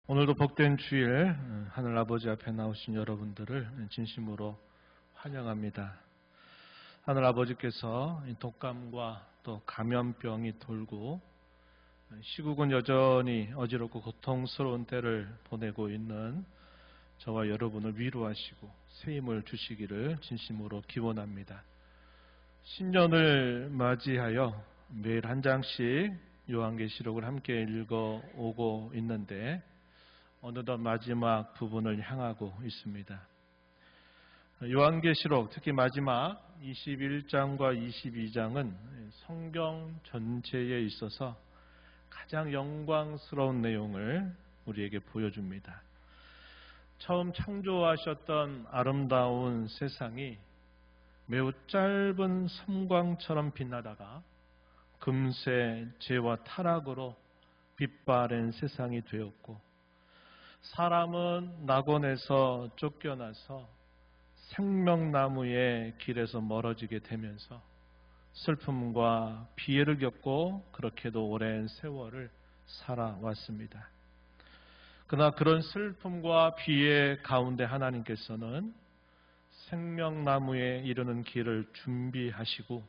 오늘도 복된 주일 하늘 아버지 앞에 나오신 여러분들을 진심으로 환영합니다. 하늘 아버지께서 독감과 또 감염병이 돌고 시국은 여전히 어지럽고 고통스러운 때를 보내고 있는 저와 여러분을 위로하시고 새 힘을 주시기를 진심으로 기원합니다. 신년을 맞이하여 매일 한 장씩 요한계시록을 함께 읽어오고 있는데 어느덧 마지막 부분을 향하고 있습니다. 요한계시록 특히 마지막 21장과 22장은 성경 전체에 있어서 가장 영광스러운 내용을 우리에게 보여줍니다. 처음 창조하셨던 아름다운 세상이 매우 짧은 섬광처럼 빛나다가 금세 죄와 타락으로 빛바랜 세상이 되었고, 사람은 낙원에서 쫓겨나서 생명나무의 길에서 멀어지게 되면서 슬픔과 비애를 겪고 그렇게도 오랜 세월을 살아왔습니다. 그러나 그런 슬픔과 비애 가운데 하나님께서는 생명나무에 이르는 길을 준비하시고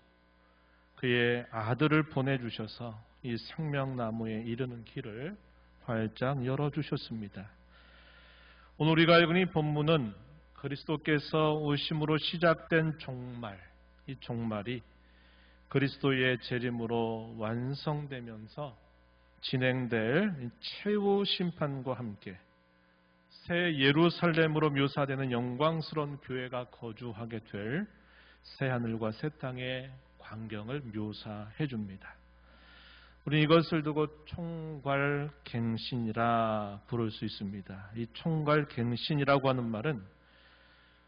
그의 아들을 보내주셔서 이 생명나무에 이르는 길을 활짝 열어주셨습니다. 오늘 우리가 읽은 이 본문은 그리스도께서 오심으로 시작된 종말, 이 종말이 그리스도의 재림으로 완성되면서 진행될 최후 심판과 함께 새 예루살렘으로 묘사되는 영광스러운 교회가 거주하게 될 새하늘과 새 땅의 광경을 묘사해 줍니다. 우리는 이것을 두고 총괄갱신이라 부를 수 있습니다. 이 총괄갱신이라고 하는 말은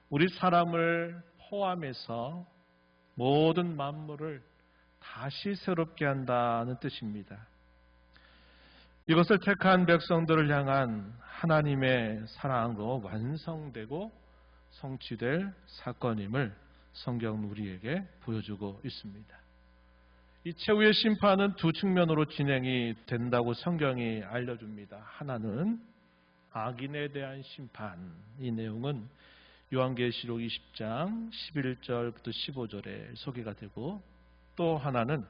우리 사람을 포함해서 모든 만물을 다시 새롭게 한다는 뜻입니다. 이것을 택한 백성들을 향한 하나님의 사랑으로 완성되고 성취될 사건임을 성경은 우리에게 보여주고 있습니다. 이 최후의 심판은 두 측면으로 진행이 된다고 성경이 알려줍니다. 하나는 악인에 대한 심판, 이 내용은 요한계시록 20장 11절부터 15절에 소개가 되고, 또 하나는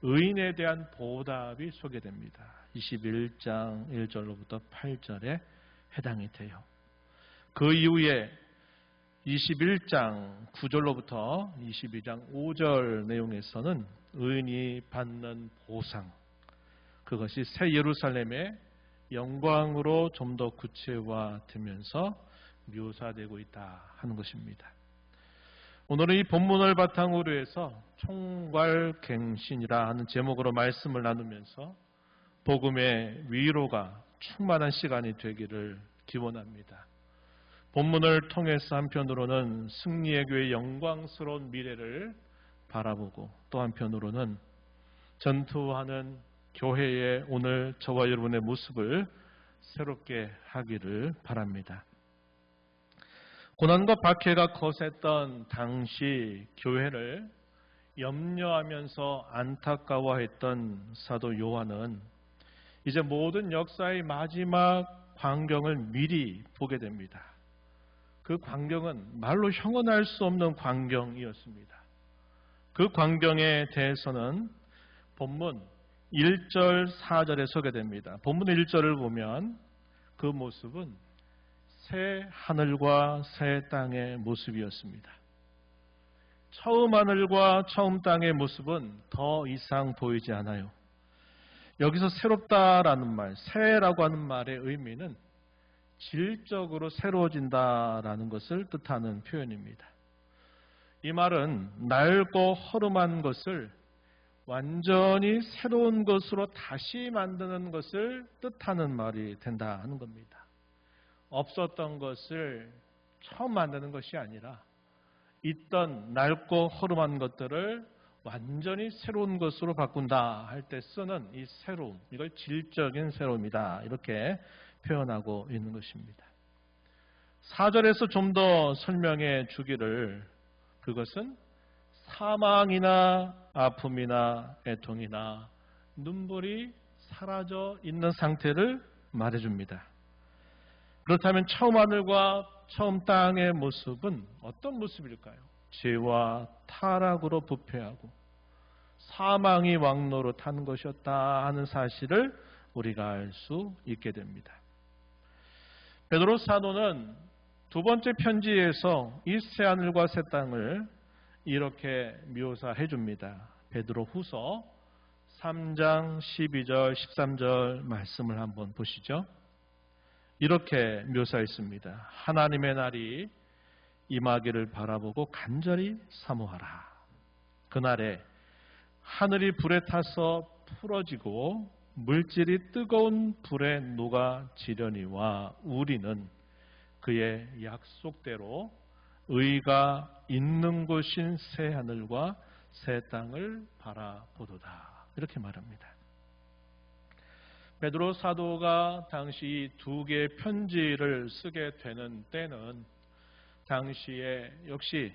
의인에 대한 보답이 소개됩니다. 21장 1절로부터 8절에 해당이 돼요. 그 이후에 21장 9절로부터 22장 5절 내용에서는 의인이 받는 보상, 그것이 새 예루살렘의 영광으로 좀 더 구체화되면서 묘사되고 있다 하는 것입니다. 오늘은 이 본문을 바탕으로 해서 총괄갱신이라 하는 제목으로 말씀을 나누면서 복음의 위로가 충만한 시간이 되기를 기원합니다. 본문을 통해서 한편으로는 승리의 교회의 영광스러운 미래를 바라보고, 또 한편으로는 전투하는 교회의 오늘 저와 여러분의 모습을 새롭게 하기를 바랍니다. 고난과 박해가 거셌던 당시 교회를 염려하면서 안타까워했던 사도 요한은 이제 모든 역사의 마지막 광경을 미리 보게 됩니다. 그 광경은 말로 형언할 수 없는 광경이었습니다. 그 광경에 대해서는 본문 1절 4절에 소개됩니다. 본문 1절을 보면 그 모습은 새 하늘과 새 땅의 모습이었습니다. 처음 하늘과 처음 땅의 모습은 더 이상 보이지 않아요. 여기서 새롭다라는 말, 새라고 하는 말의 의미는 질적으로 새로워진다라는 것을 뜻하는 표현입니다. 이 말은 낡고 허름한 것을 완전히 새로운 것으로 다시 만드는 것을 뜻하는 말이 된다 하는 겁니다. 없었던 것을 처음 만드는 것이 아니라 있던 낡고 허름한 것들을 완전히 새로운 것으로 바꾼다 할 때 쓰는 이 새로움, 이걸 질적인 새로움이다 이렇게 표현하고 있는 것입니다. 4절에서 좀 더 설명해 주기를, 그것은 사망이나 아픔이나 애통이나 눈물이 사라져 있는 상태를 말해줍니다. 그렇다면 처음 하늘과 처음 땅의 모습은 어떤 모습일까요? 죄와 타락으로 부패하고 사망이 왕노로 타는 것이었다 하는 사실을 우리가 알 수 있게 됩니다. 베드로 사도는 두 번째 편지에서 이 새하늘과 새 땅을 이렇게 묘사해 줍니다. 베드로 후서 3장 12절 13절 말씀을 한번 보시죠. 이렇게 묘사했습니다. 하나님의 날이 임하기를 바라보고 간절히 사모하라. 그날에 하늘이 불에 타서 풀어지고 물질이 뜨거운 불에 녹아지려니와 우리는 그의 약속대로 의가 있는 곳인 새 하늘과 새 땅을 바라보도다. 이렇게 말합니다. 베드로 사도가 당시 두 개의 편지를 쓰게 되는 때는 당시에 역시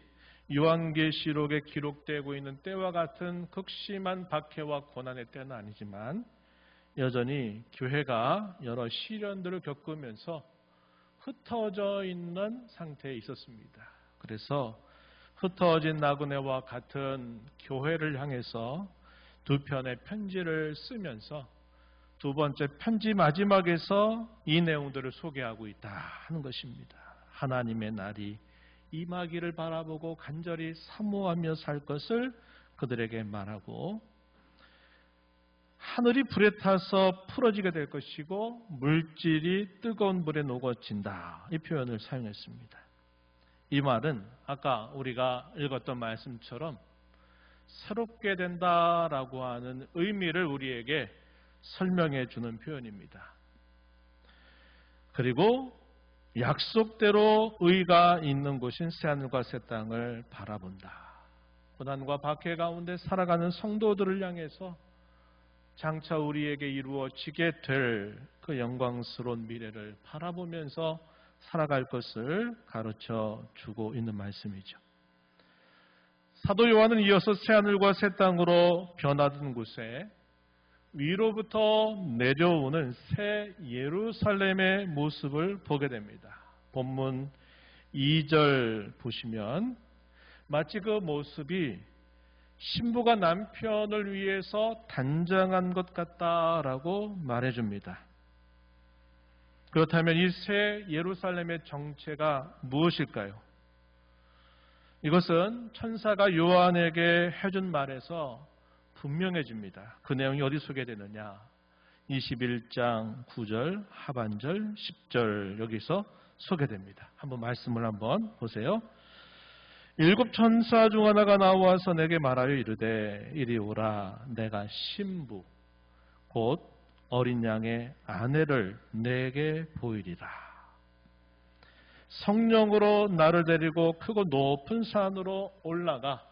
요한계시록에 기록되고 있는 때와 같은 극심한 박해와 고난의 때는 아니지만 여전히 교회가 여러 시련들을 겪으면서 흩어져 있는 상태에 있었습니다. 그래서 흩어진 나그네와 같은 교회를 향해서 두 편의 편지를 쓰면서 두 번째 편지 마지막에서 이 내용들을 소개하고 있다 하는 것입니다. 하나님의 날이 임하기를 바라보고 간절히 사모하며 살 것을 그들에게 말하고 하늘이 불에 타서 풀어지게 될 것이고 물질이 뜨거운 불에 녹아진다. 이 표현을 사용했습니다. 이 말은 아까 우리가 읽었던 말씀처럼 새롭게 된다라고 하는 의미를 우리에게 설명해 주는 표현입니다. 그리고 약속대로 의가 있는 곳인 새하늘과 새 땅을 바라본다. 고난과 박해 가운데 살아가는 성도들을 향해서 장차 우리에게 이루어지게 될 그 영광스러운 미래를 바라보면서 살아갈 것을 가르쳐 주고 있는 말씀이죠. 사도 요한은 이어서 새하늘과 새 땅으로 변화된 곳에 위로부터 내려오는 새 예루살렘의 모습을 보게 됩니다. 본문 2절 보시면 마치 그 모습이 신부가 남편을 위해서 단장한 것 같다라고 말해줍니다. 그렇다면 이 새 예루살렘의 정체가 무엇일까요? 이것은 천사가 요한에게 해준 말에서 분명해집니다. 그 내용이 어디 소개되느냐? 21장 9절 하반절 10절 여기서 소개됩니다. 한번 말씀을 한번 보세요. 일곱 천사 중 하나가 나와서 내게 말하여 이르되 이리 오라. 내가 신부 곧 어린 양의 아내를 내게 보이리라. 성령으로 나를 데리고 크고 높은 산으로 올라가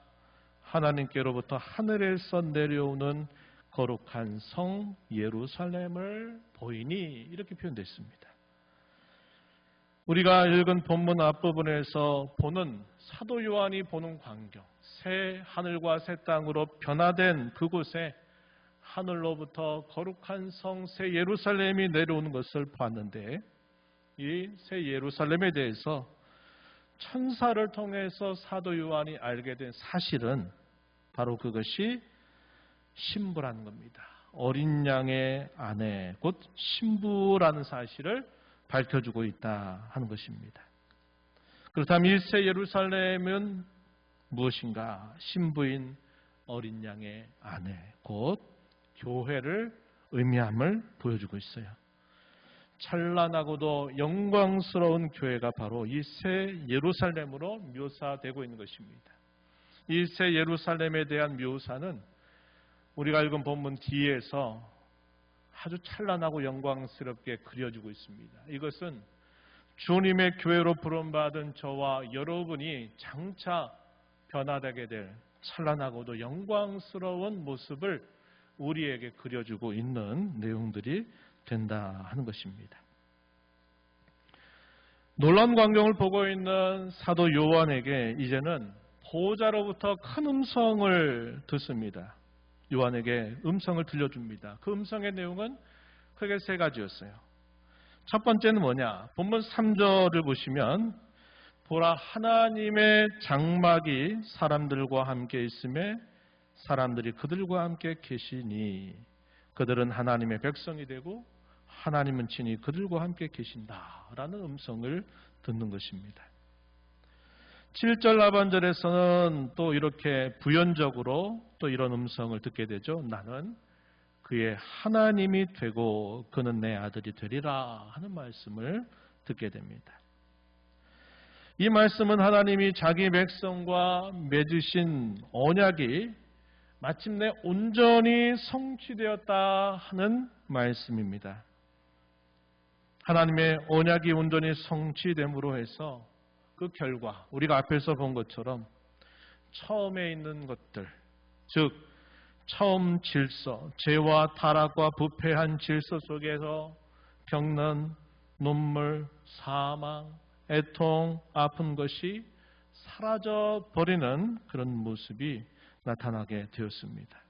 하나님께로부터 하늘에서 내려오는 거룩한 성 예루살렘을 보이니 이렇게 표현되어 있습니다. 우리가 읽은 본문 앞부분에서 보는 사도 요한이 보는 광경, 새 하늘과 새 땅으로 변화된 그곳에 하늘로부터 거룩한 성 새 예루살렘이 내려오는 것을 봤는데 이 새 예루살렘에 대해서 천사를 통해서 사도 요한이 알게 된 사실은 바로 그것이 신부라는 겁니다. 어린 양의 아내, 곧 신부라는 사실을 밝혀주고 있다 하는 것입니다. 그렇다면 이 새 예루살렘은 무엇인가? 신부인 어린 양의 아내, 곧 교회를 의미함을 보여주고 있어요. 찬란하고도 영광스러운 교회가 바로 이 새 예루살렘으로 묘사되고 있는 것입니다. 이 새 예루살렘에 대한 묘사는 우리가 읽은 본문 뒤에서 아주 찬란하고 영광스럽게 그려지고 있습니다. 이것은 주님의 교회로 부름받은 저와 여러분이 장차 변화되게 될 찬란하고도 영광스러운 모습을 우리에게 그려주고 있는 내용들이 된다 하는 것입니다. 놀라운 광경을 보고 있는 사도 요한에게 이제는 보호자로부터 큰 음성을 듣습니다. 요한에게 음성을 들려줍니다. 그 음성의 내용은 크게 세 가지였어요. 첫 번째는 뭐냐? 본문 3절을 보시면 보라 하나님의 장막이 사람들과 함께 있음에 사람들이 그들과 함께 계시니 그들은 하나님의 백성이 되고 하나님은 친히 그들과 함께 계신다라는 음성을 듣는 것입니다. 7절 하반절에서는 또 이렇게 부연적으로 또 이런 음성을 듣게 되죠. 나는 그의 하나님이 되고 그는 내 아들이 되리라 하는 말씀을 듣게 됩니다. 이 말씀은 하나님이 자기 백성과 맺으신 언약이 마침내 온전히 성취되었다 하는 말씀입니다. 하나님의 언약이 온전히 성취됨으로 해서 그 결과 우리가 앞에서 본 것처럼 처음에 있는 것들, 즉 처음 질서, 죄와 타락과 부패한 질서 속에서 겪는 눈물, 사망, 애통, 아픈 것이 사라져 버리는 그런 모습이 나타나게 되었습니다.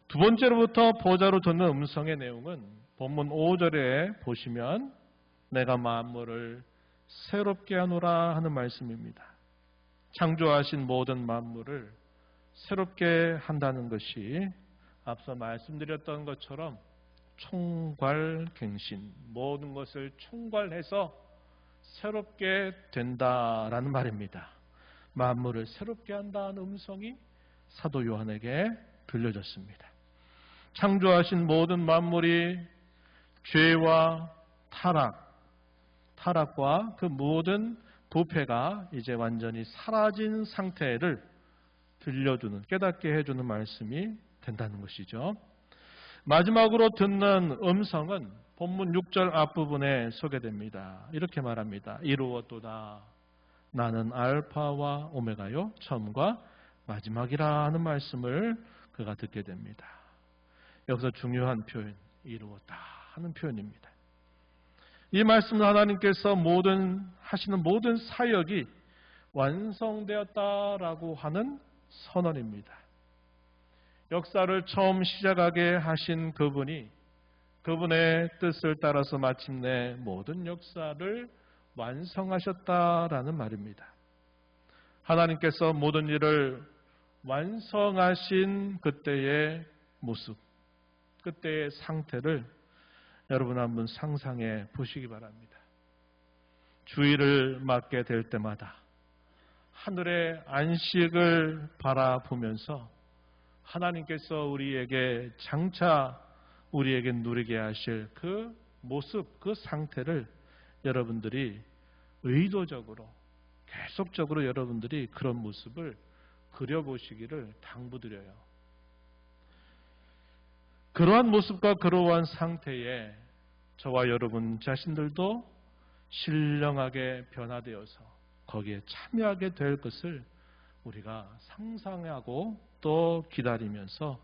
두 번째로부터 보좌로 듣는 음성의 내용은 본문 5절에 보시면 내가 만물을 새롭게 하노라 하는 말씀입니다. 창조하신 모든 만물을 새롭게 한다는 것이 앞서 말씀드렸던 것처럼 총괄갱신, 모든 것을 총괄해서 새롭게 된다라는 말입니다. 만물을 새롭게 한다는 음성이 사도 요한에게 들려졌습니다. 창조하신 모든 만물이 죄와 타락과 그 모든 부패가 이제 완전히 사라진 상태를 들려주는, 깨닫게 해주는 말씀이 된다는 것이죠. 마지막으로 듣는 음성은 본문 6절 앞부분에 소개됩니다. 이렇게 말합니다. 이루었도다. 나는 알파와 오메가요, 처음과 마지막이라 하는 말씀을 그가 듣게 됩니다. 여기서 중요한 표현, 이루었다 하는 표현입니다. 이 말씀은 하나님께서 하시는 모든 사역이 완성되었다라고 하는 선언입니다. 역사를 처음 시작하게 하신 그분이 그분의 뜻을 따라서 마침내 모든 역사를 완성하셨다라는 말입니다. 하나님께서 모든 일을 완성하신 그때의 모습, 그때의 상태를 여러분 한번 상상해 보시기 바랍니다. 주일을 맞게 될 때마다 하늘의 안식을 바라보면서 하나님께서 우리에게 장차 우리에게 누리게 하실 그 모습, 그 상태를 여러분들이 의도적으로 계속적으로 여러분들이 그런 모습을 그려보시기를 당부드려요. 그러한 모습과 그러한 상태에 저와 여러분 자신들도 신령하게 변화되어서 거기에 참여하게 될 것을 우리가 상상하고 또 기다리면서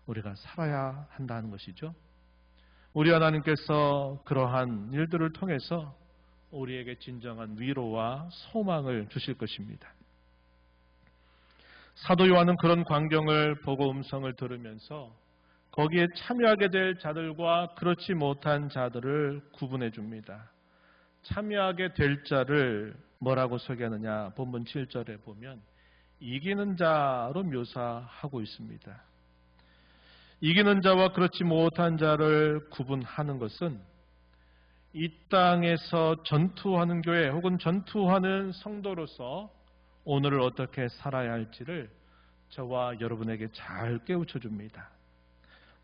우리가 살아야 한다는 것이죠. 우리 하나님께서 그러한 일들을 통해서 우리에게 진정한 위로와 소망을 주실 것입니다. 사도 요한은 그런 광경을 보고 음성을 들으면서 거기에 참여하게 될 자들과 그렇지 못한 자들을 구분해 줍니다. 참여하게 될 자를 뭐라고 소개하느냐? 본문 7절에 보면 이기는 자로 묘사하고 있습니다. 이기는 자와 그렇지 못한 자를 구분하는 것은 이 땅에서 전투하는 교회 혹은 전투하는 성도로서 오늘을 어떻게 살아야 할지를 저와 여러분에게 잘 깨우쳐 줍니다.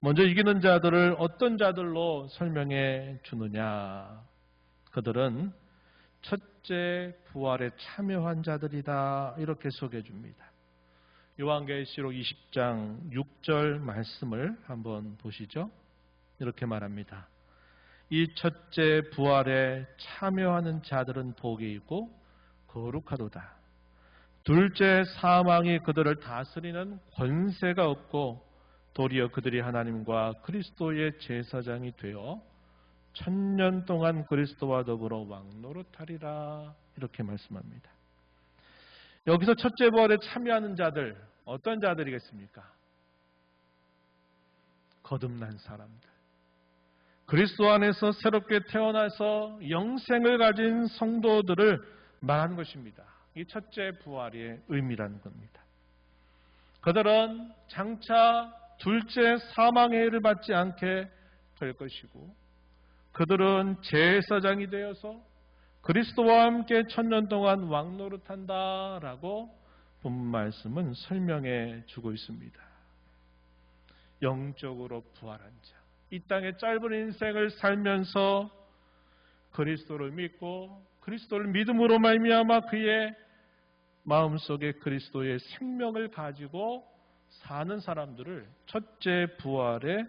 먼저 이기는 자들을 어떤 자들로 설명해 주느냐? 그들은 첫째 부활에 참여한 자들이다 이렇게 소개해 줍니다. 요한계시록 20장 6절 말씀을 한번 보시죠. 이렇게 말합니다. 이 첫째 부활에 참여하는 자들은 복이 있고 거룩하도다. 둘째 사망이 그들을 다스리는 권세가 없고 도리어 그들이 하나님과 그리스도의 제사장이 되어 1000년 동안 그리스도와 더불어 왕노릇하리라 이렇게 말씀합니다. 여기서 첫째 부활에 참여하는 자들, 어떤 자들이겠습니까? 거듭난 사람들, 그리스도 안에서 새롭게 태어나서 영생을 가진 성도들을 말하는 것입니다. 이 첫째 부활의 의미라는 겁니다. 그들은 장차 둘째 사망의 해를 받지 않게 될 것이고, 그들은 제사장이 되어서 그리스도와 함께 천년 동안 왕노릇한다라고 본 말씀은 설명해 주고 있습니다. 영적으로 부활한 자, 이 땅의 짧은 인생을 살면서 그리스도를 믿고 그리스도를 믿음으로 말미암아 그의 마음속에 그리스도의 생명을 가지고 사는 사람들을 첫째 부활에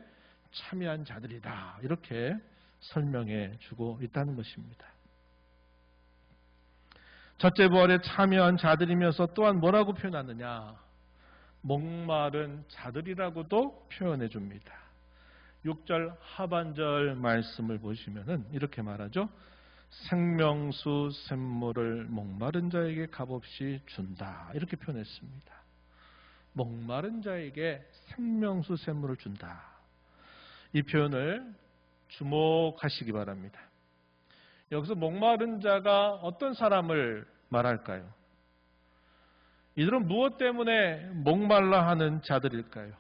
참여한 자들이다, 이렇게 설명해 주고 있다는 것입니다. 첫째 부활에 참여한 자들이면서 또한 뭐라고 표현하느냐? 목마른 자들이라고도 표현해 줍니다. 6절 하반절 말씀을 보시면은 이렇게 말하죠. 생명수 샘물을 목마른 자에게 값없이 준다, 이렇게 표현했습니다. 목마른 자에게 생명수 샘물을 준다. 이 표현을 주목하시기 바랍니다. 여기서 목마른 자가 어떤 사람을 말할까요? 이들은 무엇 때문에 목말라 하는 자들일까요?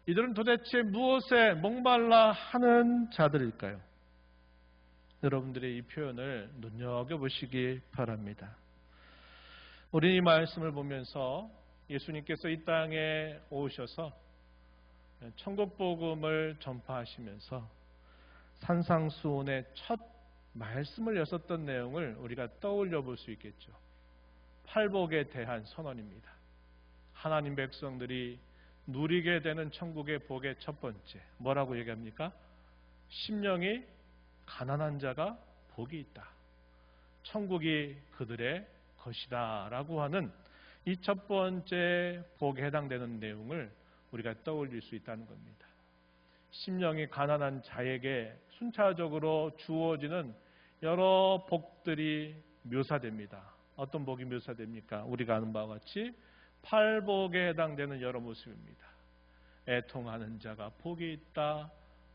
이들은 도대체 무엇에 목말라 하는 자들일까요? 여러분들의 이 표현을 눈여겨보시기 바랍니다. 우리 이 말씀을 보면서 예수님께서 이 땅에 오셔서 천국 복음을 전파하시면서 산상수훈의 첫 말씀을 여섰던 내용을 우리가 떠올려 볼 수 있겠죠. 팔복에 대한 선언입니다. 하나님 백성들이 누리게 되는 천국의 복의 첫 번째, 뭐라고 얘기합니까? 심령이 가난한 자가 복이 있다, 천국이 그들의 것이다 라고 하는 이 첫 번째 복에 해당되는 내용을 우리가 떠올릴 수 있다는 겁니다. 심령이 가난한 자에게 순차적으로 주어지는 여러 복들이 묘사됩니다. 어떤 복이 묘사됩니까? 우리가 아는 바와 같이 팔복에 해당되는 여러 모습입니다. 애통하는 자가 복이 있다,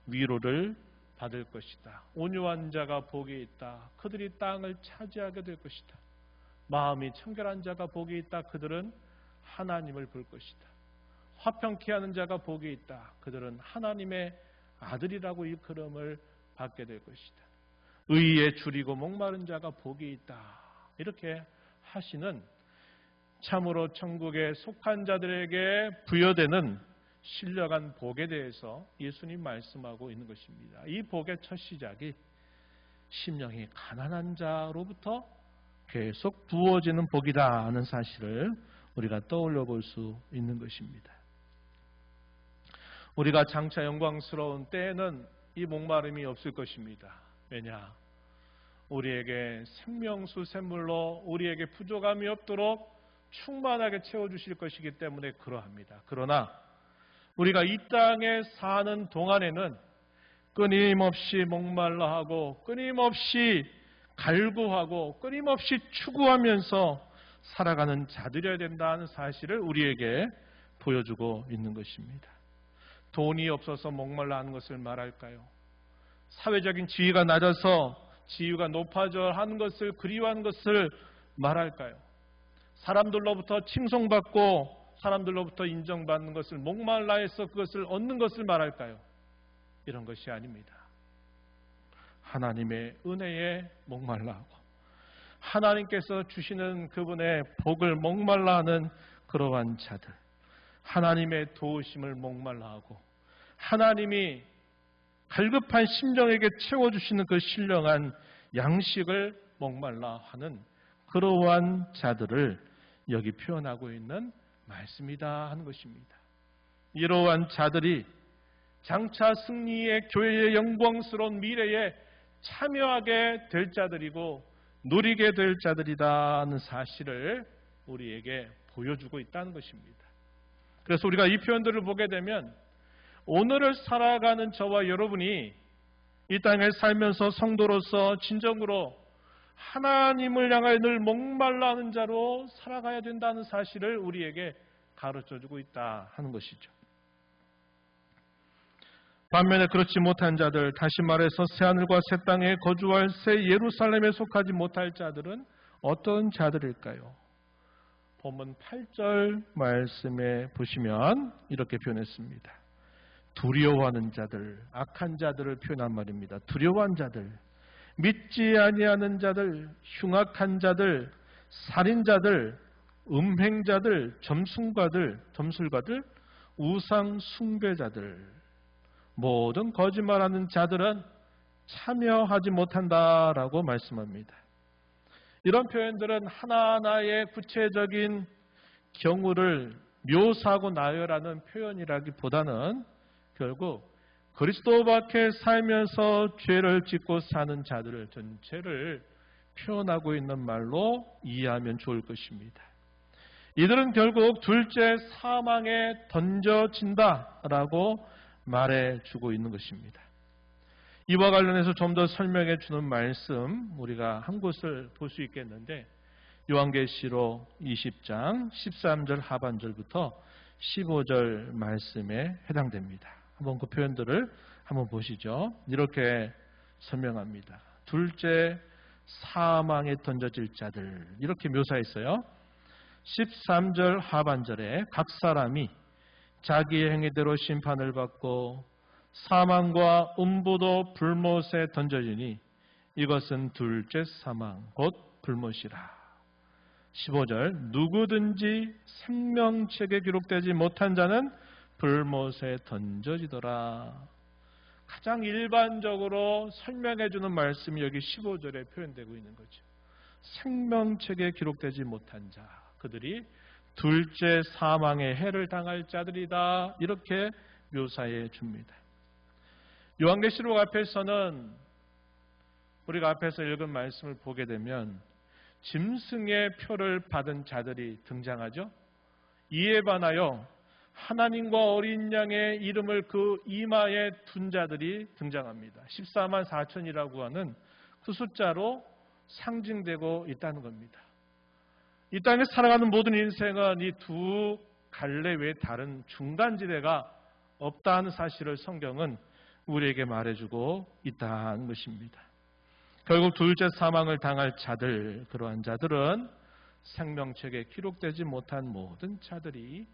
위로를 받을 것이다. 온유한 자가 복이 있다, 그들이 땅을 차지하게 될 것이다. 마음이 청결한 자가 복이 있다, 그들은 하나님을 볼 것이다. 화평케 하는 자가 복이 있다, 그들은 하나님의 아들이라고 일컬음을 받게 될 것이다. 의에 줄이고 목마른 자가 복이 있다, 이렇게 하시는 참으로 천국에 속한 자들에게 부여되는 신령한 복에 대해서 예수님 말씀하고 있는 것입니다. 이 복의 첫 시작이 심령이 가난한 자로부터 계속 부어지는 복이다 하는 사실을 우리가 떠올려 볼 수 있는 것입니다. 우리가 장차 영광스러운 때에는 이 목마름이 없을 것입니다. 왜냐? 우리에게 생명수 샘물로 우리에게 부족함이 없도록 충만하게 채워주실 것이기 때문에 그러합니다. 그러나 우리가 이 땅에 사는 동안에는 끊임없이 목말라하고 끊임없이 갈구하고 끊임없이 추구하면서 살아가는 자들이어야 된다는 사실을 우리에게 보여주고 있는 것입니다. 돈이 없어서 목말라 하는 것을 말할까요? 사회적인 지위가 낮아서 지위가 높아져 하는 것을 그리워하는 것을 말할까요? 사람들로부터 칭송받고 사람들로부터 인정받는 것을 목말라 해서 그것을 얻는 것을 말할까요? 이런 것이 아닙니다. 하나님의 은혜에 목말라하고 하나님께서 주시는 그분의 복을 목말라하는 그러한 자들, 하나님의 도우심을 목말라하고 하나님이 갈급한 심령에게 채워주시는 그 신령한 양식을 목말라하는 그러한 자들을 여기 표현하고 있는 말씀이다 하는 것입니다. 이러한 자들이 장차 승리의 교회의 영광스러운 미래에 참여하게 될 자들이고 누리게 될 자들이다 하는 사실을 우리에게 보여주고 있다는 것입니다. 그래서 우리가 이 표현들을 보게 되면 오늘을 살아가는 저와 여러분이 이 땅에 살면서 성도로서 진정으로 하나님을 향하여 늘 목말라 하는 자로 살아가야 된다는 사실을 우리에게 가르쳐주고 있다 하는 것이죠. 반면에 그렇지 못한 자들, 다시 말해서 새하늘과 새 땅에 거주할 새 예루살렘에 속하지 못할 자들은 어떤 자들일까요? 본문 8절 말씀에 보시면 이렇게 표현했습니다. 두려워하는 자들, 악한 자들을 표현한 말입니다. 두려워한 자들, 믿지 아니하는 자들, 흉악한 자들, 살인자들, 음행자들, 점술가들, 우상 숭배자들, 모든 거짓말하는 자들은 참여하지 못한다라고 말씀합니다. 이런 표현들은 하나하나의 구체적인 경우를 묘사하고 나열하는 표현이라기보다는 결국 그리스도 밖에 살면서 죄를 짓고 사는 자들을 전체를 표현하고 있는 말로 이해하면 좋을 것입니다. 이들은 결국 둘째 사망에 던져진다라고 말해주고 있는 것입니다. 이와 관련해서 좀 더 설명해 주는 말씀 우리가 한 곳을 볼 수 있겠는데 요한계시록 20장 13절 하반절부터 15절 말씀에 해당됩니다. 한번 그 표현들을 한번 보시죠. 이렇게 설명합니다. 둘째 사망에 던져질 자들 이렇게 묘사했어요. 13절 하반절에 각 사람이 자기의 행위대로 심판을 받고 사망과 음부도 불못에 던져지니 이것은 둘째 사망 곧 불못이라. 15절 누구든지 생명책에 기록되지 못한 자는 불못에 던져지더라. 가장 일반적으로 설명해 주는 말씀이 여기 15절에 표현되고 있는 거죠. 생명책에 기록되지 못한 자, 그들이 둘째 사망의 해를 당할 자들이다. 이렇게 묘사해 줍니다. 요한계시록 앞에서는 우리가 앞에서 읽은 말씀을 보게 되면 짐승의 표를 받은 자들이 등장하죠. 이에 반하여 하나님과 어린 양의 이름을 그 이마에 둔 자들이 등장합니다. 14만 4천이라고 하는 그 숫자로 상징되고 있다는 겁니다. 이 땅에 살아가는 모든 인생은 이 두 갈래 외에 다른 중간지대가 없다는 사실을 성경은 우리에게 말해주고 있다는 것입니다. 결국 둘째 사망을 당할 자들, 그러한 자들은 생명책에 기록되지 못한 모든 자들이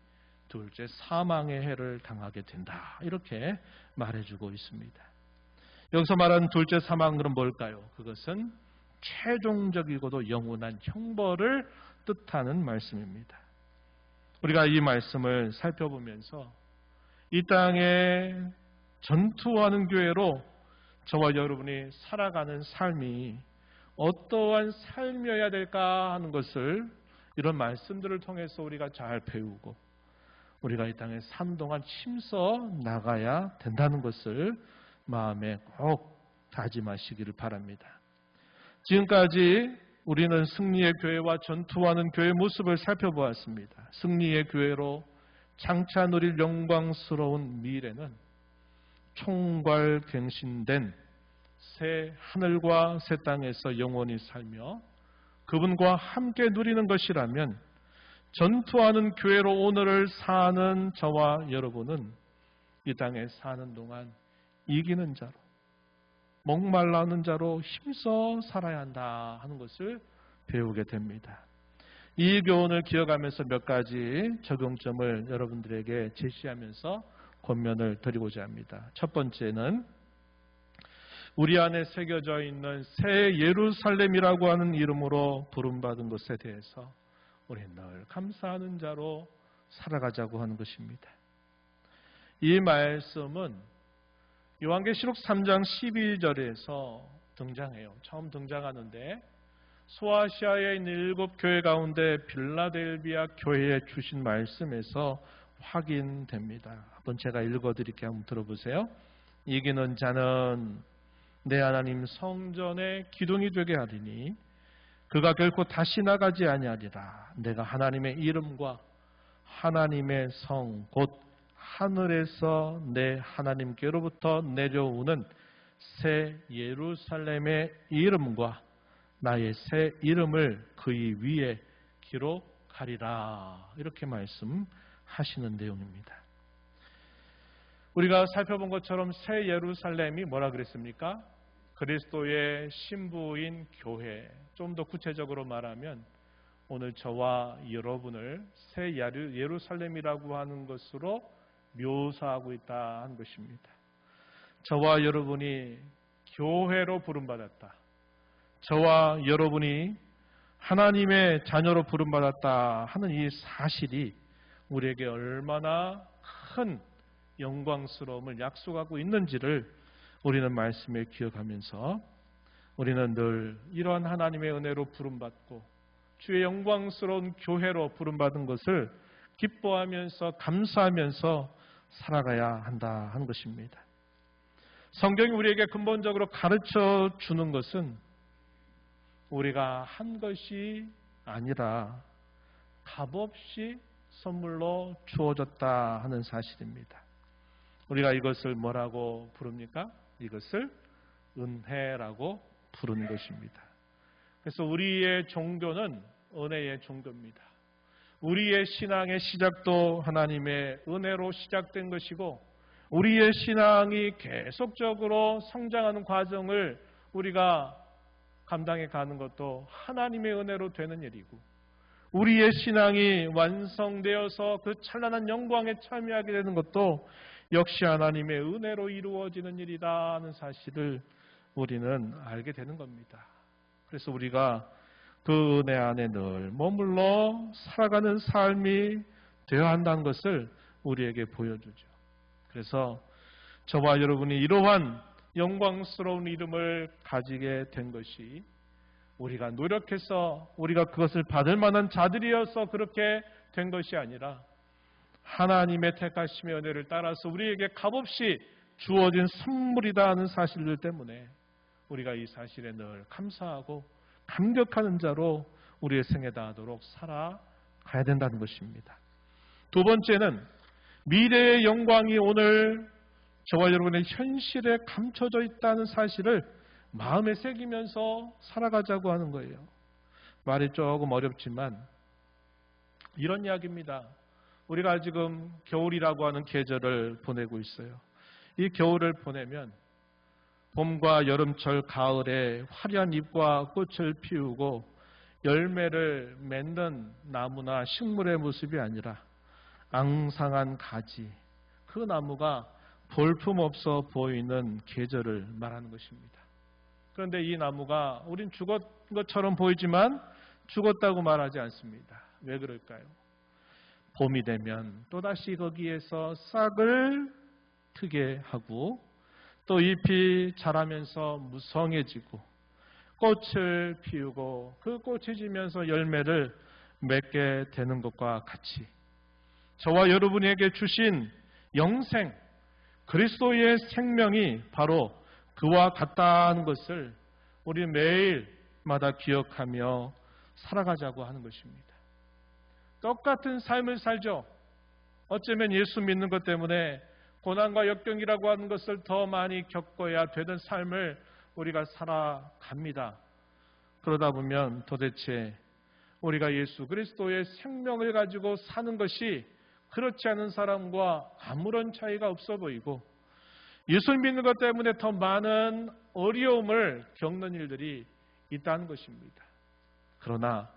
둘째 사망의 해를 당하게 된다. 이렇게 말해주고 있습니다. 여기서 말하는 둘째 사망은 뭘까요? 그것은 최종적이고도 영원한 형벌을 뜻하는 말씀입니다. 우리가 이 말씀을 살펴보면서 이 땅에 전투하는 교회로 저와 여러분이 살아가는 삶이 어떠한 삶이어야 될까 하는 것을 이런 말씀들을 통해서 우리가 잘 배우고 우리가 이 땅에 사는 동안 힘써 나가야 된다는 것을 마음에 꼭 다짐하시기를 바랍니다. 지금까지 우리는 승리의 교회와 전투하는 교회의 모습을 살펴보았습니다. 승리의 교회로 장차 누릴 영광스러운 미래는 총괄갱신된 새 하늘과 새 땅에서 영원히 살며 그분과 함께 누리는 것이라면 전투하는 교회로 오늘을 사는 저와 여러분은 이 땅에 사는 동안 이기는 자로 목말라는 자로 힘써 살아야 한다 하는 것을 배우게 됩니다. 이 교훈을 기억하면서 몇 가지 적용점을 여러분들에게 제시하면서 권면을 드리고자 합니다. 첫 번째는 우리 안에 새겨져 있는 새 예루살렘이라고 하는 이름으로 부름받은 것에 대해서 우리 늘 감사하는 자로 살아가자고 하는 것입니다. 이 말씀은 요한계시록 3장 12절에서 등장해요. 처음 등장하는데 소아시아에 있는 7교회 가운데 빌라델비아 교회에 주신 말씀에서 확인됩니다. 한번 제가 읽어드릴게요. 한번 들어보세요. 이기는 자는 내 하나님 성전의 기둥이 되게 하리니 그가 결코 다시 나가지 아니하리라. 내가 하나님의 이름과 하나님의 성 곧 하늘에서 내 하나님께로부터 내려오는 새 예루살렘의 이름과 나의 새 이름을 그의 위에 기록하리라. 이렇게 말씀하시는 내용입니다. 우리가 살펴본 것처럼 새 예루살렘이 뭐라 그랬습니까? 그리스도의 신부인 교회. 좀 더 구체적으로 말하면 오늘 저와 여러분을 새 예루살렘이라고 하는 것으로 묘사하고 있다 하는 것입니다. 저와 여러분이 교회로 부름받았다. 저와 여러분이 하나님의 자녀로 부름받았다 하는 이 사실이 우리에게 얼마나 큰 영광스러움을 약속하고 있는지를 우리는 말씀에 기억하면서 우리는 늘 이러한 하나님의 은혜로 부름받고 주의 영광스러운 교회로 부름받은 것을 기뻐하면서 감사하면서 살아가야 한다 하는 것입니다. 성경이 우리에게 근본적으로 가르쳐 주는 것은 우리가 한 것이 아니라 값없이 선물로 주어졌다 하는 사실입니다. 우리가 이것을 뭐라고 부릅니까? 이것을 은혜라고 부르는 것입니다. 그래서 우리의 종교는 은혜의 종교입니다. 우리의 신앙의 시작도 하나님의 은혜로 시작된 것이고 우리의 신앙이 계속적으로 성장하는 과정을 우리가 감당해 가는 것도 하나님의 은혜로 되는 일이고 우리의 신앙이 완성되어서 그 찬란한 영광에 참여하게 되는 것도 역시 하나님의 은혜로 이루어지는 일이다 하는 사실을 우리는 알게 되는 겁니다. 그래서 우리가 그 은혜 안에 늘 머물러 살아가는 삶이 되어야 한다는 것을 우리에게 보여주죠. 그래서 저와 여러분이 이러한 영광스러운 이름을 가지게 된 것이 우리가 노력해서 우리가 그것을 받을 만한 자들이어서 그렇게 된 것이 아니라 하나님의 택하심의 은혜를 따라서 우리에게 값없이 주어진 선물이다 하는 사실들 때문에 우리가 이 사실에 늘 감사하고 감격하는 자로 우리의 생에 다하도록 살아가야 된다는 것입니다. 두 번째는 미래의 영광이 오늘 저와 여러분의 현실에 감춰져 있다는 사실을 마음에 새기면서 살아가자고 하는 거예요. 말이 조금 어렵지만 이런 이야기입니다. 우리가 지금 겨울이라고 하는 계절을 보내고 있어요. 이 겨울을 보내면 봄과 여름철 가을에 화려한 잎과 꽃을 피우고 열매를 맺는 나무나 식물의 모습이 아니라 앙상한 가지, 그 나무가 볼품없어 보이는 계절을 말하는 것입니다. 그런데 이 나무가 우린 죽은 것처럼 보이지만 죽었다고 말하지 않습니다. 왜 그럴까요? 봄이 되면 또다시 거기에서 싹을 트게 하고 또 잎이 자라면서 무성해지고 꽃을 피우고 그 꽃이 지면서 열매를 맺게 되는 것과 같이 저와 여러분에게 주신 영생, 그리스도의 생명이 바로 그와 같다는 것을 우리 매일마다 기억하며 살아가자고 하는 것입니다. 똑같은 삶을 살죠. 어쩌면 예수 믿는 것 때문에 고난과 역경이라고 하는 것을 더 많이 겪어야 되는 삶을 우리가 살아갑니다. 그러다 보면 도대체 우리가 예수 그리스도의 생명을 가지고 사는 것이 그렇지 않은 사람과 아무런 차이가 없어 보이고 예수 믿는 것 때문에 더 많은 어려움을 겪는 일들이 있다는 것입니다. 그러나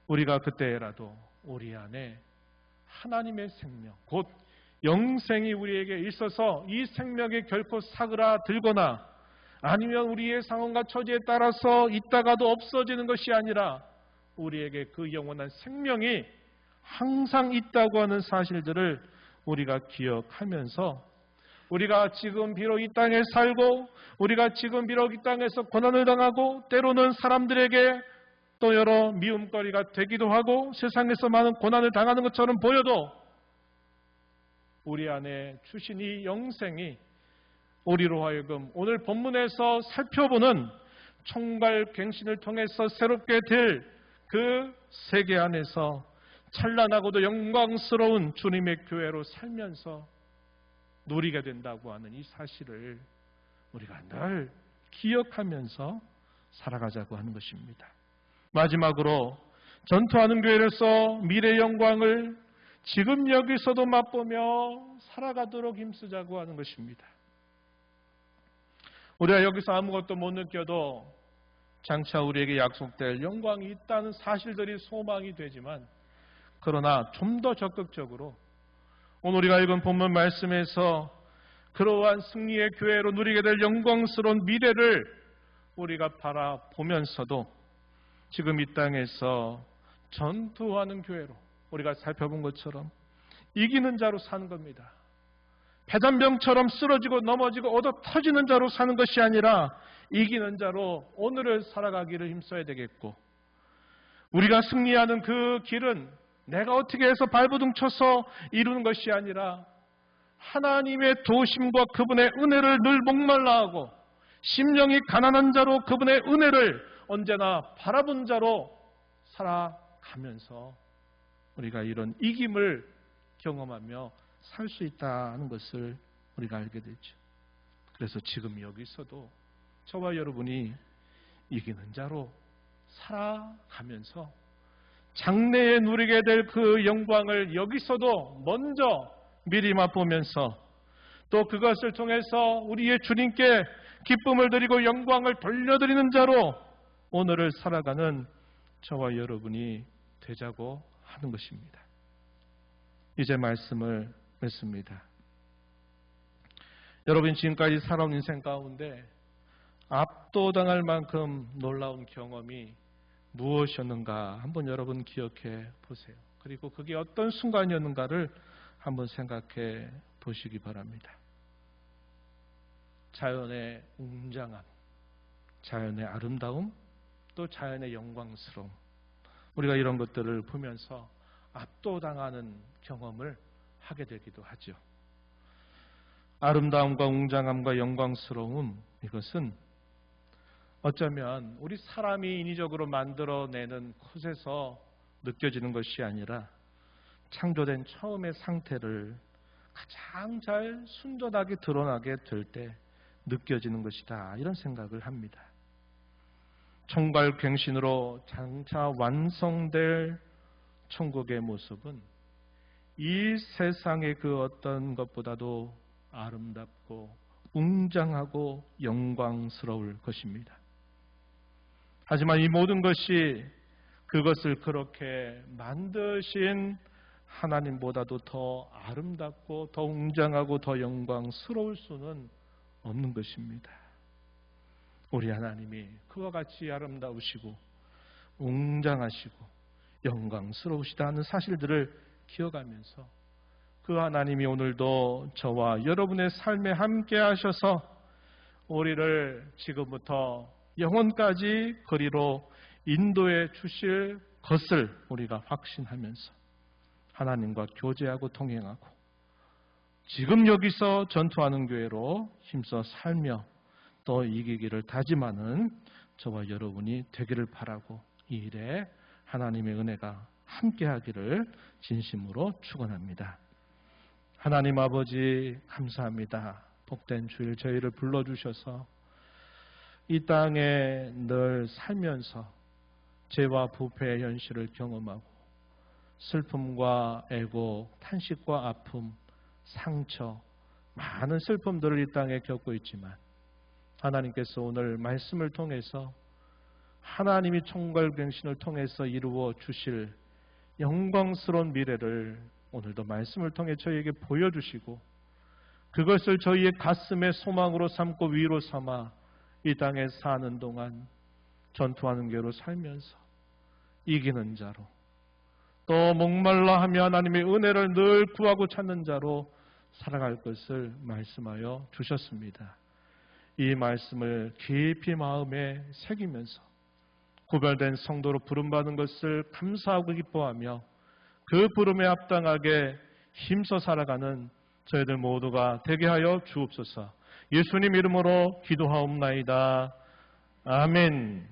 우리가 그때라도 우리 안에 하나님의 생명, 곧 영생이 우리에게 있어서 이 생명이 결코 사그라들거나 아니면 우리의 상황과 처지에 따라서 있다가도 없어지는 것이 아니라 우리에게 그 영원한 생명이 항상 있다고 하는 사실들을 우리가 기억하면서 우리가 지금 비록 이 땅에 살고 우리가 지금 비록 이 땅에서 고난을 당하고 때로는 사람들에게 또 여러 미움거리가 되기도 하고 세상에서 많은 고난을 당하는 것처럼 보여도 우리 안에 주신 이 영생이 우리로 하여금 오늘 본문에서 살펴보는 총괄갱신을 통해서 새롭게 될 그 세계 안에서 찬란하고도 영광스러운 주님의 교회로 살면서 누리게 된다고 하는 이 사실을 우리가 늘 기억하면서 살아가자고 하는 것입니다. 마지막으로 전투하는 교회로서 미래의 영광을 지금 여기서도 맛보며 살아가도록 힘쓰자고 하는 것입니다. 우리가 여기서 아무것도 못 느껴도 장차 우리에게 약속될 영광이 있다는 사실들이 소망이 되지만, 그러나 좀 더 적극적으로 오늘 우리가 읽은 본문 말씀에서 그러한 승리의 교회로 누리게 될 영광스러운 미래를 우리가 바라보면서도 지금 이 땅에서 전투하는 교회로 우리가 살펴본 것처럼 이기는 자로 사는 겁니다. 패잔병처럼 쓰러지고 넘어지고 얻어 터지는 자로 사는 것이 아니라 이기는 자로 오늘을 살아가기를 힘써야 되겠고, 우리가 승리하는 그 길은 내가 어떻게 해서 발버둥 쳐서 이루는 것이 아니라 하나님의 도심과 그분의 은혜를 늘 목말라하고 심령이 가난한 자로 그분의 은혜를 언제나 바라본 자로 살아가면서 우리가 이런 이김을 경험하며 살 수 있다는 것을 우리가 알게 되죠. 그래서 지금 여기서도 저와 여러분이 이기는 자로 살아가면서 장래에 누리게 될 그 영광을 여기서도 먼저 미리 맛보면서 또 그것을 통해서 우리의 주님께 기쁨을 드리고 영광을 돌려드리는 자로 오늘을 살아가는 저와 여러분이 되자고 하는 것입니다. 이제 말씀을 맺습니다. 여러분, 지금까지 살아온 인생 가운데 압도당할 만큼 놀라운 경험이 무엇이었는가 한번 여러분 기억해 보세요. 그리고 그게 어떤 순간이었는가를 한번 생각해 보시기 바랍니다. 자연의 웅장함, 자연의 아름다움, 또 자연의 영광스러움, 우리가 이런 것들을 보면서 압도당하는 경험을 하게 되기도 하죠. 아름다움과 웅장함과 영광스러움, 이것은 어쩌면 우리 사람이 인위적으로 만들어내는 것에서 느껴지는 것이 아니라 창조된 처음의 상태를 가장 잘 순전하게 드러나게 될 때 느껴지는 것이다, 이런 생각을 합니다. 총괄갱신으로 장차 완성될 천국의 모습은 이 세상의 그 어떤 것보다도 아름답고 웅장하고 영광스러울 것입니다. 하지만 이 모든 것이 그것을 그렇게 만드신 하나님보다도 더 아름답고 더 웅장하고 더 영광스러울 수는 없는 것입니다. 우리 하나님이 그와 같이 아름다우시고 웅장하시고 영광스러우시다는 사실들을 기억하면서 그 하나님이 오늘도 저와 여러분의 삶에 함께 하셔서 우리를 지금부터 영원까지 거리로 인도해 주실 것을 우리가 확신하면서 하나님과 교제하고 동행하고 지금 여기서 전투하는 교회로 힘써 살며 또 이기기를 다짐하는 저와 여러분이 되기를 바라고 이 일에 하나님의 은혜가 함께하기를 진심으로 축원합니다. 하나님 아버지, 감사합니다. 복된 주일 저희를 불러주셔서 이 땅에 늘 살면서 죄와 부패의 현실을 경험하고 슬픔과 애곡, 탄식과 아픔, 상처, 많은 슬픔들을 이 땅에 겪고 있지만 하나님께서 오늘 말씀을 통해서 하나님이 총괄갱신을 통해서 이루어 주실 영광스러운 미래를 오늘도 말씀을 통해 저희에게 보여주시고 그것을 저희의 가슴의 소망으로 삼고 위로 삼아 이 땅에 사는 동안 전투하는 교회로 살면서 이기는 자로 또 목말라 하며 하나님의 은혜를 늘 구하고 찾는 자로 살아갈 것을 말씀하여 주셨습니다. 이 말씀을 깊이 마음에 새기면서 구별된 성도로 부름받은 것을 감사하고 기뻐하며 그 부름에 합당하게 힘써 살아가는 저희들 모두가 되게 하여 주옵소서. 예수님 이름으로 기도하옵나이다. 아멘.